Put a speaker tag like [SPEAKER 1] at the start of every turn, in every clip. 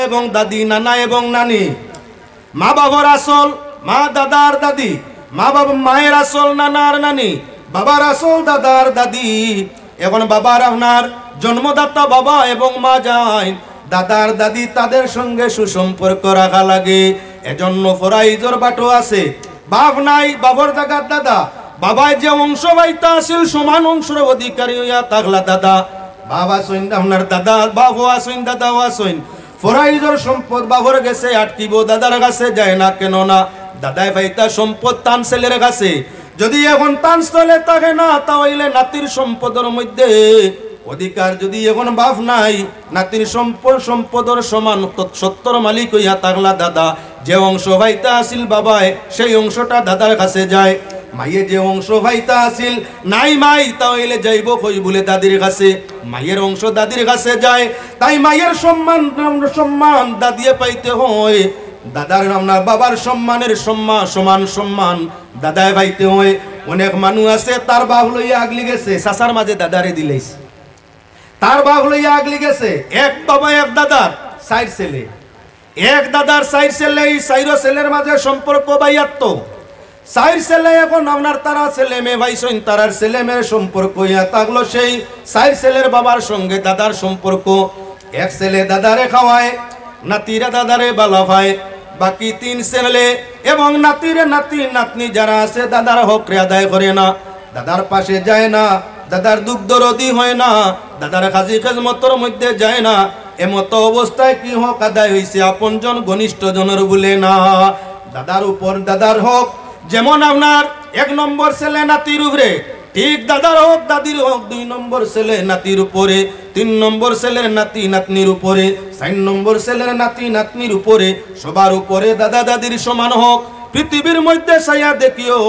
[SPEAKER 1] এবং দাদি, নানা এবং নানি, মা বাবার আসল, মা দাদার দাদি, মা বাবা মায়ের আসল নানার নানি, বাবার আসল দাদার দাদি। এখন বাবার আপনার জন্মদাতা বাবা এবং মা যায়, দাদার দাদি তাদের সঙ্গে সুসম্পর্ক রাখা লাগে। এজন্য ফরাইজর বাটো আছে, বাপ নাই বাবার জায়গার দাদা, বাবায় যে অংশ পাইতা আসিল সমান অংশের অধিকারী হইয়া থাকলা দাদা। বাবা সৈন আপনার দাদা, বাবু আসইন দাদাও আসইন। ফরাইজর সম্পদ বাবর গেছে আটকিব, দাদার কাছে যায় না কেন না? দাদায় ভাইতা সম্পদ তান ছেলের কাছে, যদি এখন তান স্থলে থাকে না তাহলে নাতির সম্পদের মধ্যে অধিকার। যদি এখন বাপ নাই, নাতির সম্পদের সমান সত্তর মালিক হইয়া থাকলা দাদা। যে অংশ ভাইতা আসিল বাবায় সেই অংশটা দাদার কাছে যায়। মাইয়ে যে অংশ ভাইতা আসিল নাই মাই তাহলে যাইব কই বলে দাদির কাছে, মায়ের অংশ দাদির কাছে যায়। তাই মায়ের সম্মান দাদিয়ে পাইতে হয়, দাদার আপনার বাবার সম্মানের সমান সম্মান দাদায় পাইতে হয়। অনেক মানুষ আছে তার বাপ লইয়া আগলি গেছে, চাচার মাঝে দাদারে দিলেছে। তার বাপ লইয়া আগলি গেছে, এক বাবা এক দাদার 4 ছেলে, এক দাদার 4 ছেলে, এই 4 ছেলের মাঝে সম্পর্ক বাইয়াত্ত। 4 ছেলে এখন আপনার তারা ছেলে মেয়ে ভাইসইন, তারার ছেলে মেয়ের সম্পর্ক ইয়া থাকলো সেই 4 ছেলের বাবার সঙ্গে দাদার সম্পর্ক। এক ছেলে দাদারে খাওয়ায়, নাতিরা দাদারে বালা পায়, বাকি 3 ছেলে এবং নাতিরে নাতি নাতনি যারা আছে দাদার হক আদায় করে না, দাদার পাশে যায় না, দাদার দুগ্ধ রদি হয় না, দাদার কাজী খেজমতর মধ্যে যায় না। এমতো অবস্থায় কি হক আদায় হয়েছে? আপনজন ঘনিষ্ঠ জনের বলে না। দাদার উপর দাদার হক যেমন আপনার 1 নম্বর ছেলে নাতির উপরে, ঠিক দাদার হক দাদির হক 2 নম্বর ছেলে নাতির উপরে, 3 নম্বর ছেলের নাতি নাতনির উপরে, 4 নম্বর ছেলের নাতি নাতনির উপরে, সবার উপরে দাদা দাদির সমান হক। পৃথিবীর মধ্যে ছায়া দেখিও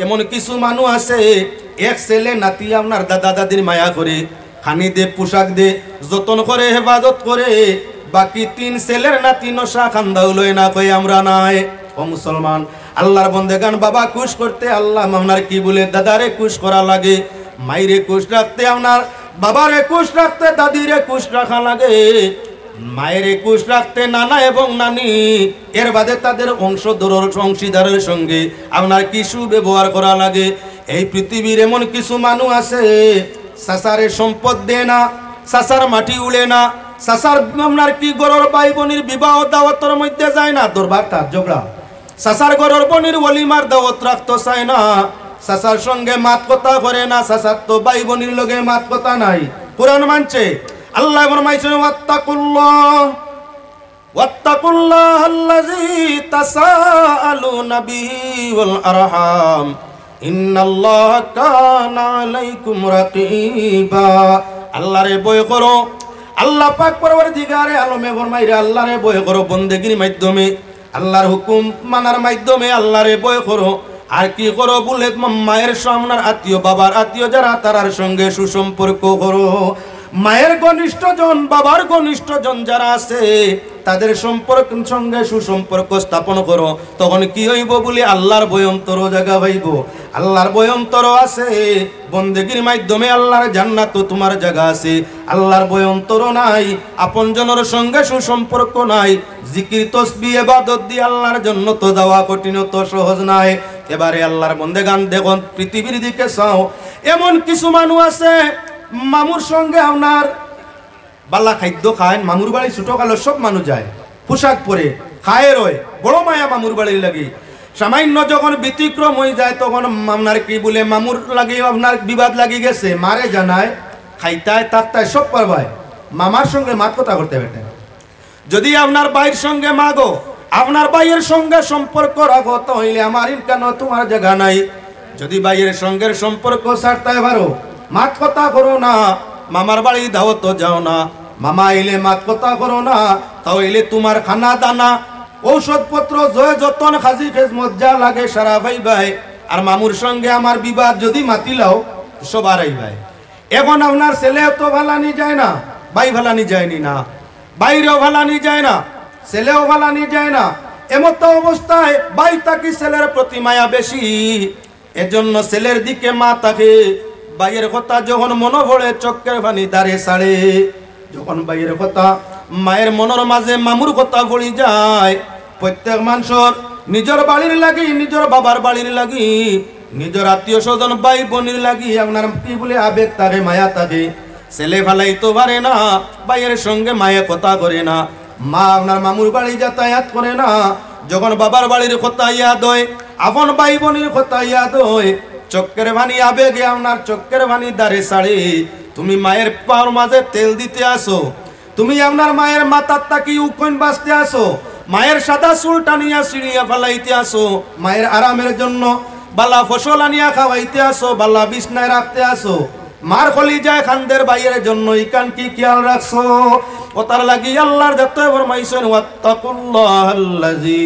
[SPEAKER 1] এমন কিছু মানুষ আছে, এক ছেলে নাতি আপনার দাদা দাদির মায়া করে, খানি দে, পোশাক দে, যতন করে, হেফাজত করে, বাকি 3 ছেলের নাতি নশা খান্দাও লয় না, কই আমরা নাই। ও মুসলমান, আল্লাহর বন্দেগান বাবা খুশ করতে আল্লাহ আপনার কি বলে দাদারে খুশ করা লাগে, মাইরে খুশ রাখতে আপনার বাবারে খুশ রাখতে দাদিরে খুশ রাখা লাগে, মায়ের খুশ রাখতে নানা এবং নানি, এর বাদে তাদের অংশীদারের সঙ্গে আপনার কি সুব্যবহার করা লাগে। এই পৃথিবীর এমন কিছু মানুষ আছে চাচারে সম্পদ দেয় না, চাচার মাটি উড়ে না, চাচার আপনার কি গরর ভাই বোনের বিবাহ দাওয়াতের মধ্যে যায় না, দরবার তার ঝগড়া, চাচার গরর বোনের ওলিমার দাওয়াত রাখতে চায় না, চাচার সঙ্গে মাত কথা করে না, চাচার তো ভাই বোনের লগে মাত কথা নাই। কোরআন মানছে, আল্লাহ ফরমাইছেন ওয়াত্তাকুল্লাহ আল্লাযী তাসাআলুনা বিহি ওয়াল আরহাম ইন্নাল্লাহা কানা আলাইকুম রাকিবা। আল্লাহরে ভয় করো, আল্লাহ পাক পরওয়ারদিগারে আলমে ফরমাইরে আল্লাহরে ভয় করো, বন্দেগীর মাধ্যমে আল্লাহর হুকুম মানার মাধ্যমে আল্লাহরে ভয় করো। আর কি করো বলে মায়ের সামনের আত্মীয়, বাবার আত্মীয় যারা তারার সঙ্গে সুসম্পর্ক করো। মায়ের ঘনিষ্ঠ জন, বাবার ঘনিষ্ঠ জন যারা আছে তাদের সঙ্গে সুসম্পর্ক স্থাপন করো। তখন কি হইব বলে আল্লাহর ভয়ন্তর জায়গা হইব। আল্লাহর ভয়ন্তর আছে, বন্দেগীর মাধ্যমে আল্লাহর জান্নাত তোমার জায়গা আছে। আল্লাহর ভয়ন্তর নাই, আপন জনের সঙ্গে সুসম্পর্ক নাই, জিকির তসবিহ ইবাদত দিয়ে আল্লাহর জন্য তো যাওয়া কঠিন, তো সহজ নাই। এবারে আল্লাহর বন্দেগান দেখুন, পৃথিবীর দিকে চাও, এমন কিছু মানুষ আছে মামুর সঙ্গে আপনার বালা খাদ্য খায়, মামুর বাড়ি ছোটকালো সব মানুষ যায়, পোশাক পরে খায় রয়, বড় মায়া মামুর বাড়ির লাগে। সামান্য যখন ব্যতিক্রম হয়ে যায় তখন আপনার কি বলে মামুর লাগে আপনার বিবাদ লাগি গেছে, মারে জানায়, খাইতায় তাকতায় সব পারবায়, মামার সঙ্গে মাত কথা করতে পারতে। যদি আপনার ভাইয়ের সঙ্গে মাগো, আপনার ভাইয়ের সঙ্গে সম্পর্ক রাখো, তাহলে আমার কেন তোমার জায়গা নাই। যদি ভাইয়ের সঙ্গে সম্পর্ক ছাড়তে পারো, মাত কথা করো না, মামার বাড়ি দাওয়াত যাও না, মামা আইলে মাত কথা করো না, তাহলে তোমার খানা দানা ঔষধপত্র জয় যতন খাজি খেজমত যা লাগে সারা ভাই ভাই। আর মামুর সঙ্গে আমার বিবাদ যদি মাতিলাও সবার আই ভাই। এখন আপনার ছেলেও তো ভালানি যায় না, ভাই ভালানি যায়নি না, বাইরেও ভালানি যায় না, ছেলেও ভালানি যায় না। এমত অবস্থায় ভাই তাকে ছেলের প্রতি মায়া বেশি, এজন্য ছেলের দিকে মা তাকে ভাইয়ের কথা যখন মনে পড়ে চোখের পানি দাঁড়ে ছাড়ে। যখন ভাইয়ের কথা মায়ের মনের মাঝে মামুর কথা পড়ি যায়। প্রত্যেক মানুষের নিজের বাড়ির লাগি, নিজের বাবার বাড়ির লাগি, নিজের আত্মীয় স্বজন ভাই বোনের লাগি আপনার কি বলে আবেগ থাকে, মায়া থাকে। ছেলে ফালাইতে পারে না, ভাইয়ের সঙ্গে মায়ে কথা করে না, মা আপনার মামুর বাড়ি যাতায়াত করে না। যখন বাবার বাড়ির কথা ইয়াদ হয়, আপন ভাই বোনের কথা ইয়াদ হয়, চক্কের ভানি আবেগে আপনার চক্কের ভানি দাঁড়ে সাড়ে তুমি মায়ের পাওয়ার মাঝে তেল দিতে আসো, তুমি আপনার মায়ের মাথার তাকি উকন বাঁচতে আসো, মায়ের সাদা চুল টানিয়া সিঁড়িয়া ফালাইতে আসো, মায়ের আরামের জন্য বালা ফসল আনিয়া খাওয়াইতে আসো, বালা বিছনায় রাখতে আসো। মার খলি যায় খানদের বাইয়ের জন্য ইকান কি খেয়াল রাখছো? ওতার লাগি আল্লাহর যত ফরমাইছেন ওয়াত্তাকুল্লাহাল্লাযী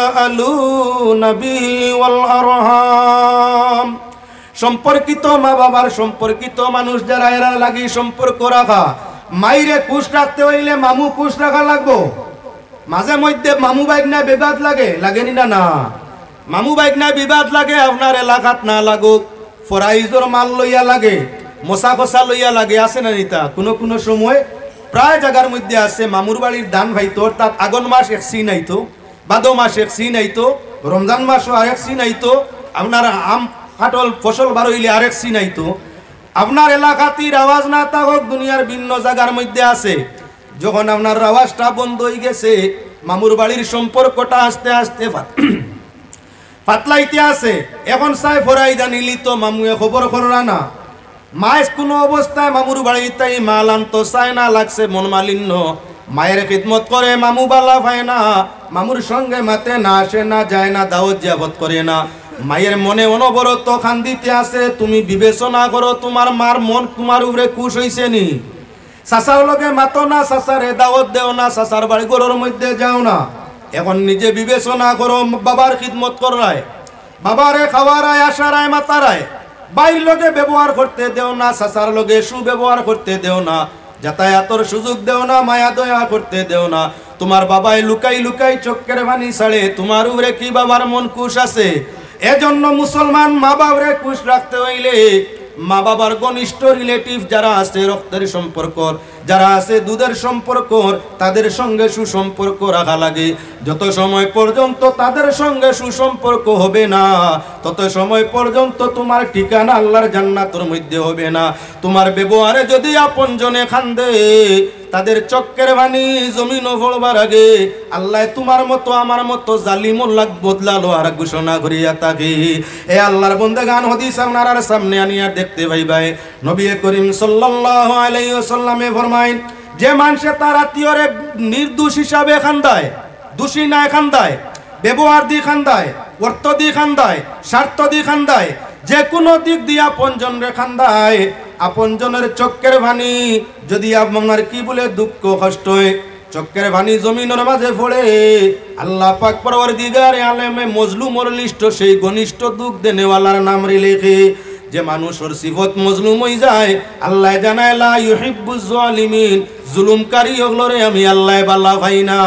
[SPEAKER 1] তাসাআলুনা বিহি ওয়াল আরহাম। সম্পর্কিত মা বাবার সম্পর্কিত মানুষ যারা এরা লাগি সম্পর্ক রাখা। মাইরে কুশ রাখতে হইলে মামু কুশ রাখা লাগবো। মাঝে মধ্যে মামু বাইক না বিবাদ লাগে, লাগেনি না? না, মামু বাইক না বিবাদ লাগে, আপনার এলাকাত না লাগুক, ফরাইজর মাল লইয়া লাগে, মশা কষা লইয়া লাগে, আছে না নিতা? কোনো সময় প্রায় জায়গার মধ্যে আছে মামুর বাড়ির ধান ভাইতো, তার আগন মাস এক সিন আইতো, ভাদো মাস এক সিন আইতো, রমজান মাসও আরেক সিন আইতো, আপনার আম কাটল ফসল বার হইলে আরেক সিন আইতো। আপনার এলাকাতির আওয়াজ না থাকুক, দুনিয়ার ভিন্ন জায়গার মধ্যে আছে। যখন আপনার আওয়াজটা বন্ধ হয়ে গেছে, মামুর বাড়ির সম্পর্কটা আস্তে আস্তে পাতলাইতে আছে। এখন চাই ফরাই জানিলি তো মামুয়ে খবর কররা না, মায়ের কোনো অবস্থায় মামুর বাড়িতে মাল আনতো চায় না, লাগছে মন মালিন্য। মায়ের খিদমত করে মামু বালা পায় না, মামুর সঙ্গে মাতে না আসে না, যায় না, দাওয়াত জিয়াবত করে না। মায়ের মনে অনবরত খান্দিতে আছে। তুমি বিবেচনা করো, তোমার মার মন তোমার উপরে খুশ হইছে নি? চাচার লগে মাতো না, চাচারে দাওয়াত দেও না, চাচার বাড়ি ঘরের মধ্যে যাও না। এখন নিজে বিবেচনা করো, বাবার খিদমত করায়, বাবারে খাওয়ারায়, আসারায়, মাতারায়, বাইর লগে ব্যবহার করতে দেও না, চাচার লগে সুব্যবহার করতে দেও না, যাতায়াতর সুযোগ দেও না, মায়া দয়া করতে দেও না। তোমার বাবাই লুকাই লুকাই চক্কের ভানি ছাড়ে, তোমার উপরে কি বাবার মন খুশ আছে? এজন্য মুসলমান মা বাবারে খুশ রাখতে হইলে মা বাবার ঘনিষ্ঠ রিলেটিভ যারা আছে, রক্তের সম্পর্ক যারা আছে, দুধের সম্পর্ক, তাদের সঙ্গে সুসম্পর্ক রাখা লাগে। যত সময় পর্যন্ত তাদের সঙ্গে সুসম্পর্ক হবে না, তত সময় পর্যন্ত তোমার ঠিকানা আল্লাহর জান্নাতের মধ্যে হবে না। তোমার ব্যবহারে যদি আপনজনে খান্দে, তাদের চক্কের বাণী জমিন ফলবার আগে আল্লাহ তোমার মতো আমার মতো জালিমুল্লাহ বদলালো আর ঘোষণা করিয়া থাকে। এ আল্লাহর বন্দেগান হাদিস আপনার সামনে আনিয়া দেখতে পাইবাই। নবী করিম সাল্লাল্লাহু আলাইহি ওয়াসাল্লামে ফরমায়, যে মানুষে তার আত্মীয়রে নির্দোষ হিসাবে খান্দায়, দোষী না খান্দায়, ব্যবহার দিয়ে খান্দায়, অর্থ দিয়ে খান্দায়, স্বার্থ দিয়ে খান্দায়, যে কোনো দিক দিয়ে আপনজন রে খান্দায়, আপনজনের চক্কের ভানি যদি আপনার কি বলে দুঃখ কষ্ট হয়, চক্কের ভানি জমিনের মাঝে পড়ে, আল্লাহ পাক পরওয়ারদিগার আলেমে মজলুমর লিস্ট সেই ঘনিষ্ঠ দুঃখ দেনেওয়ালার নাম রে লেখে। যে মানুষের সিফত মজলুম হয়ে যায়, আল্লাহ জানায় লা ইউহিব্বুজ জালিমিন, জুলুমকারী হগলরে আমি আল্লাহ বালা ভাই না।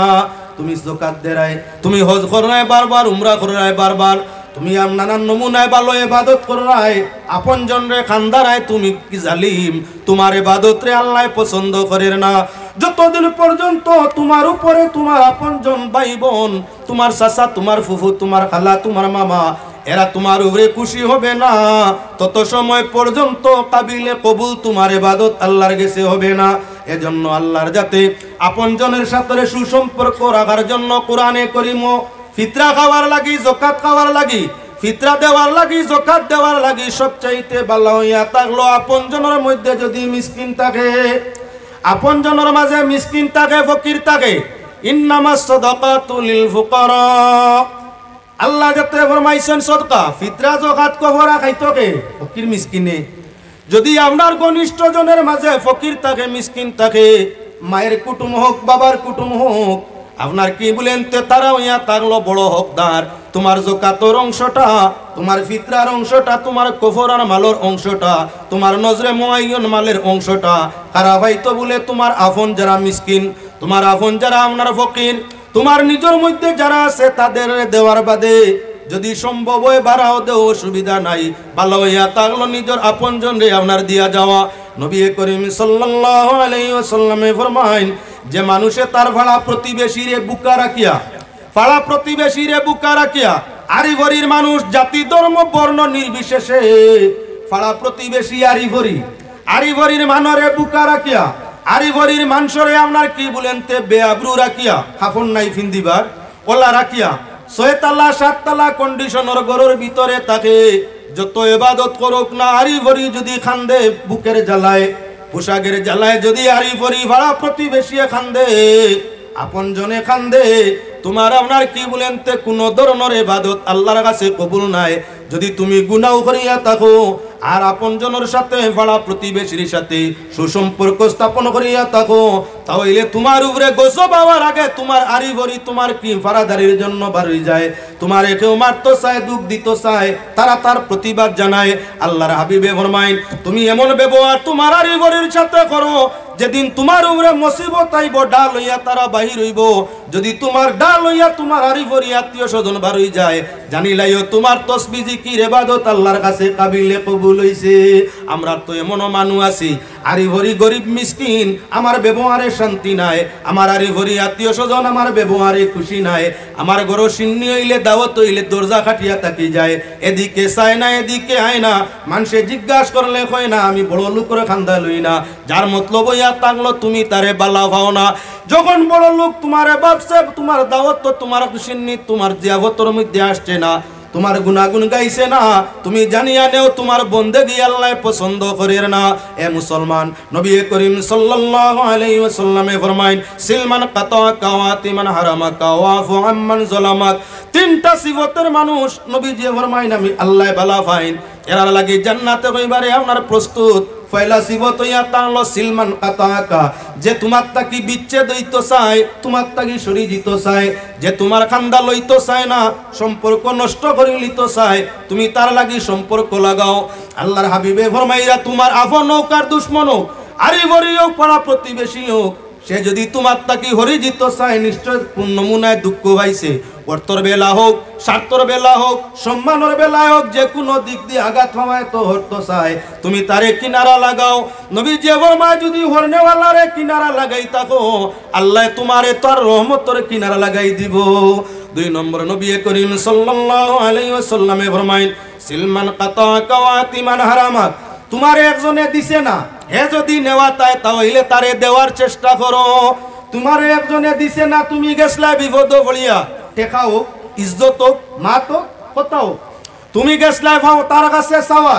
[SPEAKER 1] তুমি যাকাত দেরায়, তুমি হজ করায় বারবার, উমরা করায় বারবার, তুমি নানান নমুনায় ভালো ইবাদত করায়, আপনজন রে খান্দারায়, তুমি কি জালিম? তোমার ইবাদত রে আল্লাহ পছন্দ করে না। যতদিন পর্যন্ত তোমার উপরে তোমার আপনজন ভাই বোন, তোমার চাচা, তোমার ফুফু, তোমার খালা, তোমার মামা, এরা তোমার উপরে খুশি হবে না, তত সময় পর্যন্ত কাবিলে কবুল তোমার ইবাদত আল্লাহর কাছে হবে না। এজন্য আল্লাহর যাতে আপনজনের সাথে সুসম্পর্ক রাখার জন্য কোরআনে করিম ফিতরা খাওয়ার লাগি, যাকাত খাওয়ার লাগি, ফিতরা দেওয়ার লাগি, যাকাত দেওয়ার লাগি সবচাইতে ভালো হইয়া থাকলো আপনজনের মধ্যে যদি মিসকিন থাকে, আপনজনের মাঝে মিসকিন থাকে, ফকির থাকে। ইন্নামাস সাদাকাতু লিল ফুকারা, আল্লাহ যাতে ফরমাইছেন সদকা, ফিতরা যাকাত কফরা খাইতকে ফকির মিসকিনে। যদি আপনার ঘনিষ্ঠ জনের মাঝে ফকির থাকে, মিসকিন থাকে, মায়ের কুটুম হোক, বাবার কুটুম হোক, আপনার কি বলেন তে তারা হইয়া থাকলো বড় হকদার। তোমার যাকাতের অংশটা, তোমার ফিতরার অংশটা, তোমার কফরার মালের অংশটা, তোমার নজরে মুআয়্যান মালের অংশটা কারা হয়তো বলে তোমার আপন যারা মিসকিন, তোমার আপন যারা আপনার ফকির, তোমার নিজের মধ্যে যারা আছে তাদের দেওয়ার বাদে যদি সম্ভব হয় বাড়াও দেও, অসুবিধা নাই। ভালো হইয়া থাকলো নিজের আপনজন রে আপনার দিয়া যাওয়া। নবী করিম সাল্লাল্লাহু আলাইহি ওয়াসাল্লামে ফরমাইন যে মানুষে তার ভাড়া প্রতিবেশীরে বুকা রাখিয়া পাড়া প্রতিবেশীরে বুকা রাখিয়া আরিভরির মানুষ জাতি ধর্ম বর্ণ নির্বিশেষে পাড়া প্রতিবেশী আরিভরির মানরে বুকা রাখিয়া আরিভরির মানুষরে আপনার কি বলেন তে বেআব্রু রাখিয়া খাফন নাই ফিন্দিবার ওলা রাখিয়া 6 তালা 7 তালা কন্ডিশনের ঘরের ভিতরে তাকে যত ইবাদত করুক না আরিভরি যদি খান্দে বুকের জ্বালায় পোশাকের জ্বালায় যদি আরিভরি ভাড়া প্রতিবেশী খান্দে আপন জনে খান্দে তোমার আপনার কি বলেন তে কোন ধরনের ইবাদত আল্লাহর কাছে কবুল নাই যদি তুমি গুনাহ করিয়া থাকো আর আপন জনের সাথে ভাড়া প্রতিবেশীর সাথে সুসম্পর্ক স্থাপন করিয়া থাকো তাহলে তোমার উপরে গজব হওয়ার আগে তোমার আরিভরি তোমার কি ফারাদারির জন্য বাড়ি যায় তোমার কেউ মারতো চায় দুঃখ দিত চায় তারা তার প্রতিবাদ জানায় আল্লাহর হাবিবে ফরমাইন তুমি এমন ব্যবহার তোমার আরিভরির সাথে করো যেদিন তোমার উপরে মুসিবত আইব ডাল হইয়া তারা বাহির হইব যদি তোমার ডাল হইয়া তোমার আরিভরি আত্মীয় স্বজন বাড়ি যায় জানিলাইও তোমার তসবিহ জিকির ইবাদত আল্লাহর কাছে কাবিলে কবুল হইছে আমরা তো এমন মানুষ আছি আরিভরি গরিব মিসকিন আমার ব্যবহারে শান্তি নাই আমার আরিভরি আত্মীয় স্বজন আমার ব্যবহারে খুশি নাই আমার ঘর সিন্নি হইলে দাওয়াত হইলে দরজা খাটিয়া থাকি যায় এদিকে চায় না এদিকে আয় না মানুষে জিজ্ঞাসা করলে কয় না আমি বড় লোকের খান্দা লই না যার মতলব হইয়া থাকলো তুমি তারে বালা পাও না যখন বড় লোক তোমার ভাবছে তোমার দাওয়াত তো তোমার সিন্নি তোমার জিয়াফতের মধ্যে আসছে না তোমার গুনাগুন গাইছে না তুমি জানিয়া নেও তোমার বন্দেগী আল্লাহ পছন্দ করে না এ মুসলমান নবী করিম সাল্লাল্লাহু আলাইহি ওয়াসাল্লামে ফরমাইন সিলমান কাতা কাওয়াতিমান হারামা কাওয়াফু আম্মান যালামাক তিনটা সিফতের মানুষ নবীজি ফরমাইন আমি আল্লাহ বালা ফাইন এরা লাগি জান্নাতে কইবারে আপনার প্রস্তুত পয়লা সিফত হইয়া তাহলো সিলমান কাতাকা যে তোমার তাকি বিচ্ছেদ হইতো চায় তোমার তাকি সরি দিত চায় যে তোমার খান্দা লইতো চায় না সম্পর্ক নষ্ট করে লিত চায় তুমি তার লাগি সম্পর্ক লাগাও আল্লাহর হাবিবে ফরমাইরা তোমার আপন হোক আর দুশমন হোক আরিভরি হোক পাড়া প্রতিবেশী হোক সে যদি তোমার তাকি হরি দিত চায় নিশ্চয় কোন নমুনায় দুঃখ পাইছে অর্থর বেলা হোক স্বার্থর বেলা হোক সম্মানের বেলা হোক যে কোনো দিক দিয়ে আঘাত হওয়ায় তো হরতো চায় তুমি তারে কিনারা লাগাও নবী যে ফরমায় যদি হরনেওয়ালারে কিনারা লাগাই থাকো আল্লাহ তোমারে তার রহমতের কিনারা লাগাই দিব 2 নম্বর নবী করিম সাল্লাল্লাহু আলাইহি ওয়াসাল্লামে ফরমাইন সিলমান কাতা কাওয়াতিমান হারামাক তোমারে একজনে দিছে না হে যদি নেওয়া তাই তাহলে তারে দেওয়ার চেষ্টা করো তোমারে একজনে দিছে না তুমি গেছলা বিপদ পড়িয়া টেকাও ইজ্জত মাত কথাও তুমি গেছলাই ভাও তার কাছে চাওয়া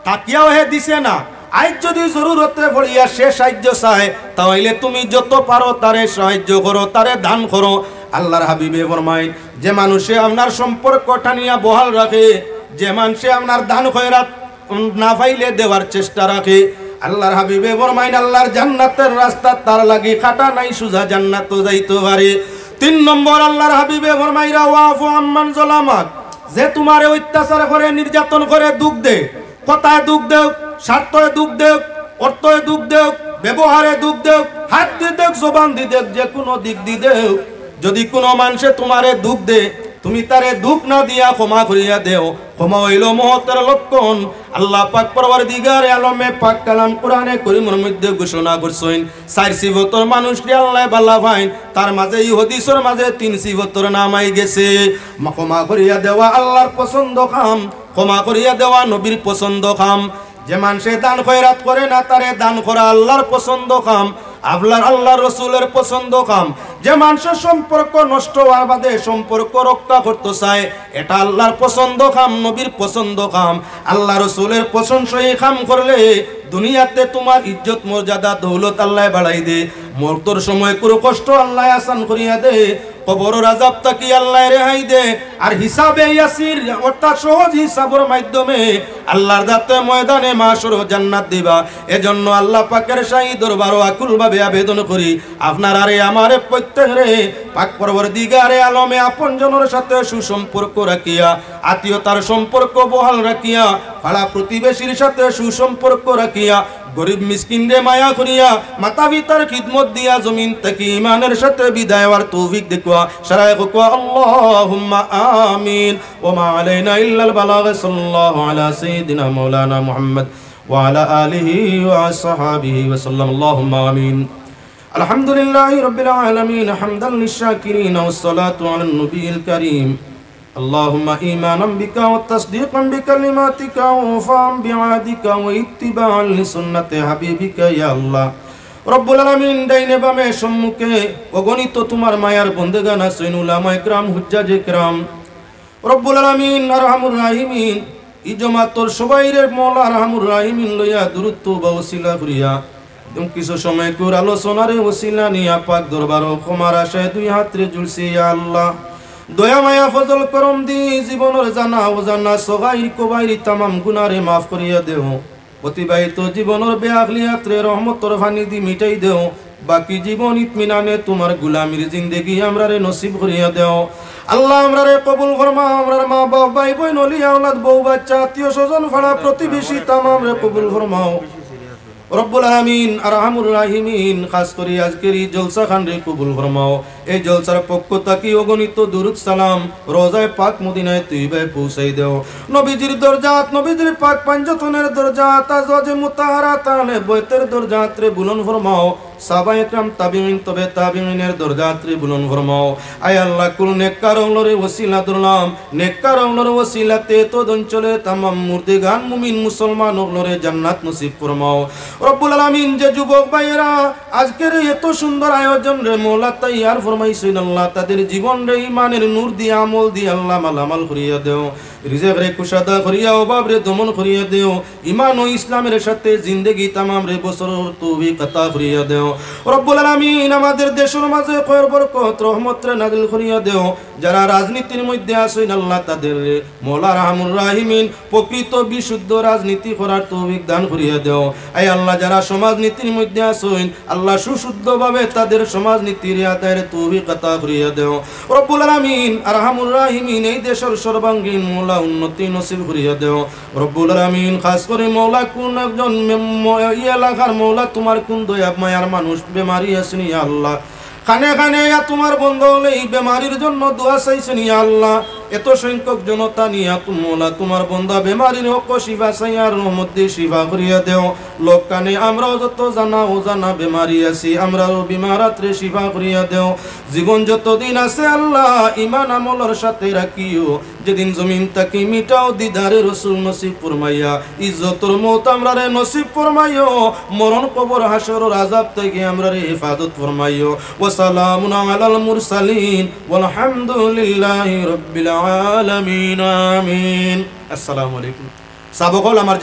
[SPEAKER 1] তাকিয়াও হে দিছে না আজ যদি জরুরতে পড়িয়া সে সাহায্য চায় তাহলে তুমি যত পারো তারে সাহায্য করো তারে দান করো আল্লাহর হাবিবে ফরমাইন যে মানুষে আপনার সম্পর্ক টানিয়া বহাল রাখে যে মানুষে আপনার দান খয়রাত না পাইলে দেওয়ার চেষ্টা রাখে আল্লাহর হাবিবে ফরমাইন আল্লাহর জান্নাতের রাস্তা তার লাগি কাটা নাই সুজা জান্নাত যাইতে পারে 3 নম্বর আল্লাহর হাবিবে ফরমাইরা ওয়াফু আম্মান যালামাক যে তোমারে অত্যাচার করে নির্যাতন করে দুঃখ দে কথায় দুঃখ দেও স্বার্থে দুঃখ দেও অর্থে দুঃখ দেও ব্যবহারে দুঃখ দেও হাত দিয়ে দেও জবান দিয়ে দেও যে কোনো দিক দিয়ে দেও যদি কোনো মানুষে তোমারে দুঃখ দে তুমি তারে দুঃখ না দিয়া ক্ষমা করিয়া দেও ক্ষমা হইল মহতের লক্ষণ আল্লাহ পাক পরওয়ারদিগার আলমে পাক কালাম কোরআনে কারীমের মধ্যে ঘোষণা করছেন 4 সিফতর মানুষকে আল্লাহ ভালো পায় তার মাঝে এই হাদিসের মাঝে 3 সিফতর নাম আই গেছে ক্ষমা করিয়া দেওয়া আল্লাহর পছন্দ কাম ক্ষমা করিয়া দেওয়া নবীর পছন্দ কাম যে মানুষে দান খয়রাত করে না তারে দান করা আল্লাহর পছন্দ কাম আল্লাহ রসুলের পছন্দ কাম যে মানুষের সম্পর্ক নষ্ট হওয়ার বাদে সম্পর্ক রক্ষা করতে চায় এটা আল্লাহর পছন্দ কাম নবীর পছন্দ কাম আল্লাহ রসুলের প্রশংসাই কাম করলে দুনিয়াতে তোমার ইজ্জত মর্যাদা দৌলত আল্লাহ বাড়াই দে মরতর সময় কোনো কষ্ট আল্লাহ আসান করিয়া দে কবরের আযাব থেকে আল্লাহ রেহাই দে আর হিসাবে ইয়াসির অর্থাৎ সহজ হিসাবের মাধ্যমে আল্লাহর দাতে ময়দানে মাশর জান্নাত দিবা এজন্য আল্লাহ পাকের শাহী দরবারে আকুল ভাবে আবেদন করি আপনার আরে আমারে প্রত্যেকরে পাক পরওয়ারদিগারে আলমে আপনজনের সাথে সুসম্পর্ক রাখিয়া আত্মীয়তার সম্পর্ক বহাল রাখিয়া পাড়া প্রতিবেশীর সাথে সুসম্পর্ক রাখিয়া গরিব মিসকিন রে মায়া করিয়া মাতা পিতার খিদমত দিয়া জমিন থেকে ইমানের সাথে বিদায় হওয়ার তৌফিক দেখুয়া সারায় কোয়া আল্লাহুম্মা আমিন ওয়া মা আলাইনা ইল্লাল বালাগ সাল্লাল্লাহু আলা সাইয়্যিদিনা মাওলানা মুহাম্মদ وعلى آله وصحبه وسلم اللهم آمين الحمد لله رب العالمين حمدا للشاكرين والصلاة على النبي الكريم اللهم إيمانا بك وتصديقا بكلماتك ووفاء بعهدك واتباعا لسنة حبيبك يا الله রব্বুল আলামিন ডাইনে বামে সম্মুখে অগণিত তোমার মায়ার বন্দেগান আছেন উলামা ইকরাম হুজ্জাজ ইকরাম রব্বুল আলামিন আরহামুর রাহিমিন ই জমাতর সবাইরে মওলা আরহামুর রাহিমিন লইয়া দুরূদ তওবা ওসিলা করিয়া কিছু সময় করে আলোচনারে ওসিলা নিয়া পাক দরবার ক্ষমার আশায় দুই হাতরে জুলছি ইয়া আল্লাহ দয়া মায়া ফজল করম দি জীবনের জানা অজানা সগাইর কবাইর তামাম গুনারে মাফ করিয়া দেও অতিবাহিত জীবনের বেআগলিয়াত্রে রহমতর ফানি দি মিটাই দেও বাকি জীবন ইতমিনানে তোমার গুলামির জিন্দেগি আমরারে নসিব করিয়া দেও আল্লাহ আমরারে কবুল ফরমা আমরার মা বাপ ভাই বোন ওলি আওলাদ বউ বাচ্চা আত্মীয় স্বজন ফাড়া প্রতিবেশী তামাম রে কবুল ফরমাও রব্বুল আলামিন আরহামুর রাহিমিন খাস করে আজকের এই জলসা খান রে কবুল ফরমাও এই জলসার পক্ষ থেকে অগণিত দুরূদ সালাম রোজায় পাক মদিনায় তৈবায় পৌঁছাই দেও নবীজির দরজাত নবীজির পাক পাঞ্জতনের দরজাত আজওয়াজে মুতাহারাত আহলে বাইতের দরজাত রে বুলন্দ ফরমাও সাহাবা ইকরাম তাবিঈন তবে তাবিঈনের দরজাত রে বুলন্দ ফরমাও আয় আল্লাহ কুল নেককার ওলরে ওসিলা দুরলাম নেককার ওলরে ওসিলাতে তো অঞ্চলে তামাম মুর্দিগান মুমিন মুসলমান ওলরে জান্নাত নসিব ফরমাও রব্বুল আলামিন যে যুবক ভাইয়েরা আজকের এত সুন্দর আয়োজন রে মওলা তৈয়ার ফরমাইছেন আল্লাহ তাদের জীবন রে ঈমানের নূর দিয়ে আমল দিয়ে আল্লাহ মালামাল করিয়া দেও রিজক রে কুশাদা করিয়া অভাব রে দমন করিয়া দেও ঈমান ও ইসলামের সাথে জিন্দেগি তামাম রে বছর তৌফিক আতা করিয়া দেও রব্বুল আলামিন আমাদের দেশের মাঝে খয়র বরকত রহমত রে নাযিল করিয়া দেও যারা রাজনীতির মধ্যে আছেন আল্লাহ তাদের মওলা রাহমুর রাহিমিন প্রকৃত বিশুদ্ধ রাজনীতি করার তৌফিক দান করিয়া দেও আয় আল্লাহ যারা সমাজনীতির মধ্যে আছেন আল্লাহ সুশুদ্ধভাবে তাদের সমাজনীতির আদায়ের তৌফিক আতা করিয়া দেও রব্বুল আলামিন আরহামুর রাহিমিন এই দেশের সর্বাঙ্গীন মওলা উন্নতি নসিব করিয়া দেও রব্বুল আলামিন খাস করে মওলা কোন একজন এলাকার মওলা তোমার কোন দয়া মায়ার মানুষ বেমারি আছেন ইয়া আল্লাহ খানে খানে তোমার বন্ধ হলে এই বেমারির জন্য দোয়া চাইছেন ইয়া আল্লাহ এত সংখ্যক জনতা নিয়া মওলা তোমার বন্দা বেমারির হক শিফা চাইয়ার রহমত দিয়ে শিফা করিয়া দেও লোক কানে আমরাও যত জানা ও জানা বেমারি আছি আমরাও বিমারাত্রে শিফা করিয়া দেও জীবন যতদিন আছে আল্লাহ ঈমান আমলের সাথে রাখিও যেদিন জমিন তাকি মিটাও দিদারে রাসূল নসিব ফরমাইয়া ইজ্জতর মওত আমরারে নসিব ফরমাইও মরণ কবর হাসরের আযাব থেকে আমরারে হেফাজত ফরমাইও ওয়া সালামুন আলাল মুরসালিন ওয়াল হামদুলিল্লাহি রাব্বিল আলামিন আমিন আসসালামু আলাইকুম সাবকল আমার